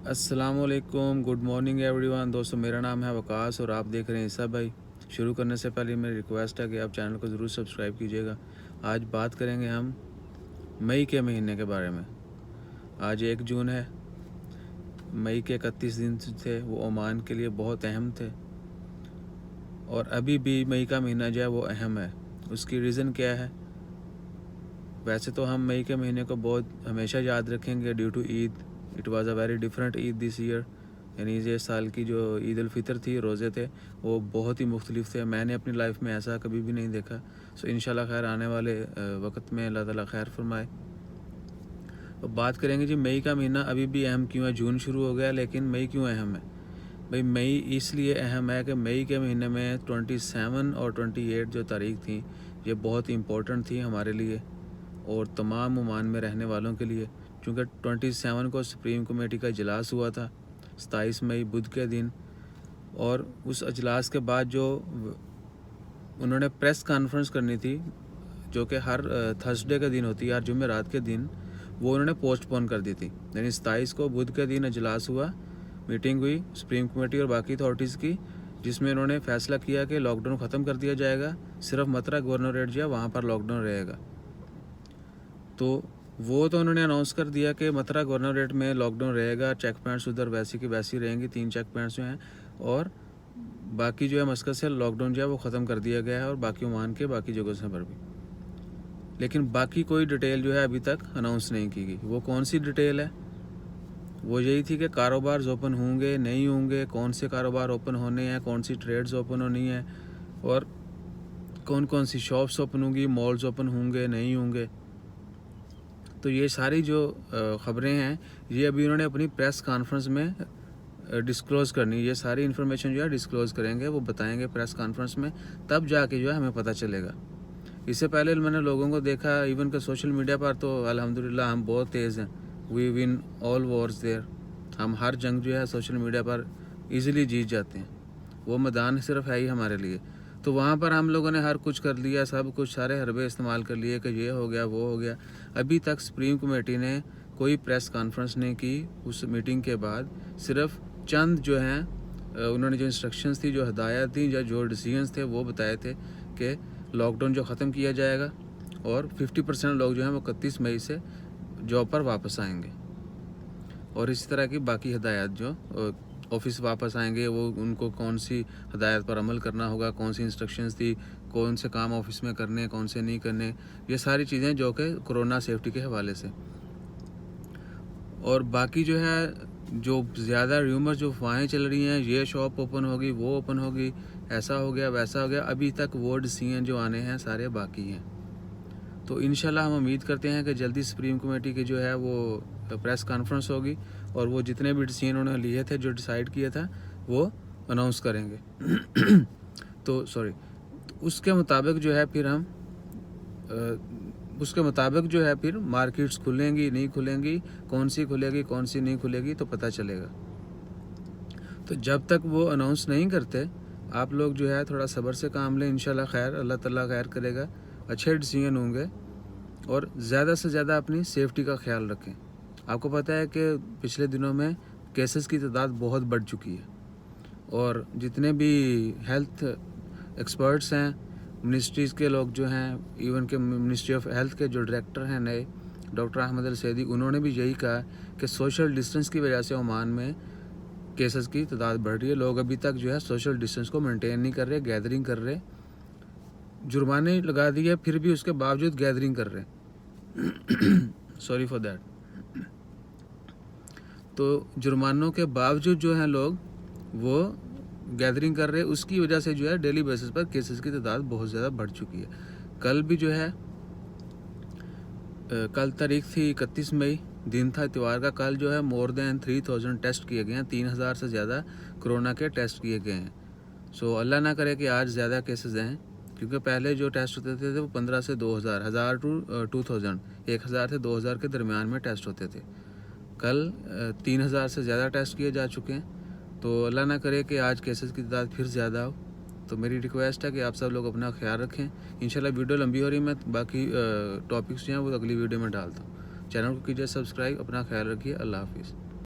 अस्सलामुअलैकुम, good morning everyone. दोस्तों, मेरा नाम है वकास और आप देख रहे हैं ईसा भाई। शुरू करने से पहले मेरी रिक्वेस्ट है कि आप चैनल को ज़रूर सब्सक्राइब कीजिएगा। आज बात करेंगे हम मई के महीने के बारे में। आज 1 जून है। मई के 31 दिन थे, वो ओमान के लिए बहुत अहम थे और अभी भी मई का महीना जो है वो अहम है। उसकी रीज़न क्या है? वैसे तो हम मई के महीने को बहुत हमेशा याद रखेंगे due to Eid. It was a very different Eid this year. यानी ये साल की जो ईद उल फितर थी, रोज़े थे, वो बहुत ही मुख्तलिफ थे। मैंने अपनी लाइफ में ऐसा कभी भी नहीं देखा। सो इंशाल्लाह खैर आने वाले वक्त में अल्लाह ताला खैर फरमाए। तो बात करेंगे जी, मई का महीना अभी भी अहम क्यों है? जून शुरू हो गया लेकिन मई क्यों अहम है? भाई, मई इसलिए अहम है कि मई के महीने में 27 और 28 जो तारीख थी, ये बहुत इम्पोर्टेंट थी हमारे लिए और तमाम ओमान में रहने वालों के लिए। क्योंकि 27 को सुप्रीम कमेटी का इजलास हुआ था, 27 मई बुध के दिन। और उस इजलास के बाद जो उन्होंने प्रेस कॉन्फ्रेंस करनी थी, जो कि हर थर्सडे के दिन होती है, हर जुमेरात के दिन, वो उन्होंने पोस्टपोन कर दी थी। यानी 27 को बुध के दिन इजलास हुआ, मीटिंग हुई सुप्रीम कमेटी और बाकी अथॉरिटीज़ की, जिसमें उन्होंने फैसला किया कि लॉकडाउन ख़त्म कर दिया जाएगा। सिर्फ मतरा गवर्नरेट जो है वहाँ पर लॉकडाउन रहेगा। तो वो तो उन्होंने अनाउंस कर दिया कि मतरा गवर्नरेट में लॉकडाउन रहेगा। चेक पॉइंट्स उधर वैसी की वैसी रहेंगी, 3 चेक पॉइंट्स जो हैं, और बाकी जो है मस्कत से लॉकडाउन जो है वो ख़त्म कर दिया गया है और बाकी ओमान के बाकी जगहों से पर भी। लेकिन बाकी कोई डिटेल जो है अभी तक अनाउंस नहीं की गई। वो कौन सी डिटेल है? वो यही थी कि कारोबार ओपन होंगे नहीं होंगे, कौन से कारोबार ओपन होने हैं, कौन सी ट्रेड्स ओपन होनी है, और कौन कौन सी शॉप्स ओपन होंगी, मॉल्स ओपन होंगे नहीं होंगे। तो ये सारी जो ख़बरें हैं, ये अभी उन्होंने अपनी प्रेस कॉन्फ्रेंस में डिस्क्लोज़ करनी। ये सारी इन्फॉर्मेशन जो है डिस्क्लोज़ करेंगे, वो बताएंगे प्रेस कॉन्फ्रेंस में, तब जाके जो है हमें पता चलेगा। इससे पहले मैंने लोगों को देखा, इवन के सोशल मीडिया पर, तो अल्हम्दुलिल्लाह हम बहुत तेज़ हैं। We win all wars there. हम हर जंग जो है सोशल मीडिया पर ईज़िली जीत जाते हैं। वो मैदान सिर्फ है ही हमारे लिए। तो वहाँ पर हम लोगों ने हर कुछ कर लिया, सब कुछ, सारे हरबे इस्तेमाल कर लिए कि ये हो गया वो हो गया। अभी तक सुप्रीम कमेटी ने कोई प्रेस कॉन्फ्रेंस नहीं की उस मीटिंग के बाद। सिर्फ चंद जो हैं उन्होंने जो इंस्ट्रक्शंस थी, जो हदायत थी, या जो डिसीजंस थे, वो बताए थे कि लॉकडाउन जो ख़त्म किया जाएगा और 50% लोग जो हैं वो 31 मई से जॉब पर वापस आएंगे। और इसी तरह की बाकी हदायत, जो ऑफिस वापस आएंगे, वो उनको कौन सी हदायत पर अमल करना होगा, कौन सी इंस्ट्रक्शंस थी, कौन से काम ऑफिस में करने, कौन से नहीं करने, ये सारी चीज़ें जो कि कोरोना सेफ्टी के हवाले से। और बाकी जो है, जो ज़्यादा र्यूमर, जो अफवाहें चल रही हैं, ये शॉप ओपन होगी, वो ओपन होगी, ऐसा हो गया वैसा हो गया, अभी तक वो डिसीजन जो आने हैं सारे बाकी हैं। तो इंशाल्लाह हम उम्मीद करते हैं कि जल्दी सुप्रीम कमेटी की जो है वो प्रेस कॉन्फ्रेंस होगी और वो जितने भी डिसीजन उन्होंने लिए थे, जो डिसाइड किया था, वो अनाउंस करेंगे। तो उसके मुताबिक जो है फिर हम उसके मुताबिक जो है फिर मार्केट्स खुलेंगी नहीं खुलेंगी, कौन सी खुलेगी कौन सी नहीं खुलेगी, तो पता चलेगा। तो जब तक वो अनाउंस नहीं करते, आप लोग जो है थोड़ा सब्र से काम लें। इंशाल्लाह खैर, अल्लाह ताला खैर करेगा, अच्छे डिसीजन होंगे। और ज़्यादा से ज़्यादा अपनी सेफ्टी का ख्याल रखें। आपको पता है कि पिछले दिनों में केसेस की तादाद बहुत बढ़ चुकी है और जितने भी हेल्थ एक्सपर्ट्स हैं, मिनिस्ट्रीज़ के लोग जो हैं, इवन के मिनिस्ट्री ऑफ हेल्थ के जो डायरेक्टर हैं नए, डॉक्टर अहमद अल सैदी, उन्होंने भी यही कहा कि सोशल डिस्टेंस की वजह से ओमान में केसेस की तादाद बढ़ रही है। लोग अभी तक जो है सोशल डिस्टेंस को मेंटेन नहीं कर रहे, गैदरिंग कर रहे, जुर्माने लगा दिए फिर भी उसके बावजूद गैदरिंग कर रहे हैं। Sorry for that. तो जुर्मानों के बावजूद जो हैं लोग वो गैदरिंग कर रहे हैं, उसकी वजह से जो है डेली बेसिस पर केसेस की तादाद बहुत ज़्यादा बढ़ चुकी है। कल भी जो है, कल तारीख थी 31 मई, दिन था इतवार का। कल जो है मोर देन 3000 टेस्ट किए गए हैं, 3000 से ज़्यादा कोरोना के टेस्ट किए गए हैं। सो अल्लाह ना करे कि आज ज़्यादा केसेस हैं, क्योंकि पहले जो टेस्ट होते थे वो 15 से 2000, 1000 टू 2000, 1000 से 2000 के दरमियान में टेस्ट होते थे। कल 3000 से ज़्यादा टेस्ट किए जा चुके हैं। तो अल्लाह ना करे कि आज केसेस की तादाद फिर ज़्यादा हो। तो मेरी रिक्वेस्ट है कि आप सब लोग अपना ख्याल रखें। इंशाल्लाह वीडियो लंबी हो रही है, मैं बाकी टॉपिक्स जो हैं वो अगली वीडियो में डालता हूँ। चैनल को कीजिए सब्सक्राइब, अपना ख्याल रखिए। अल्लाह हाफिज़।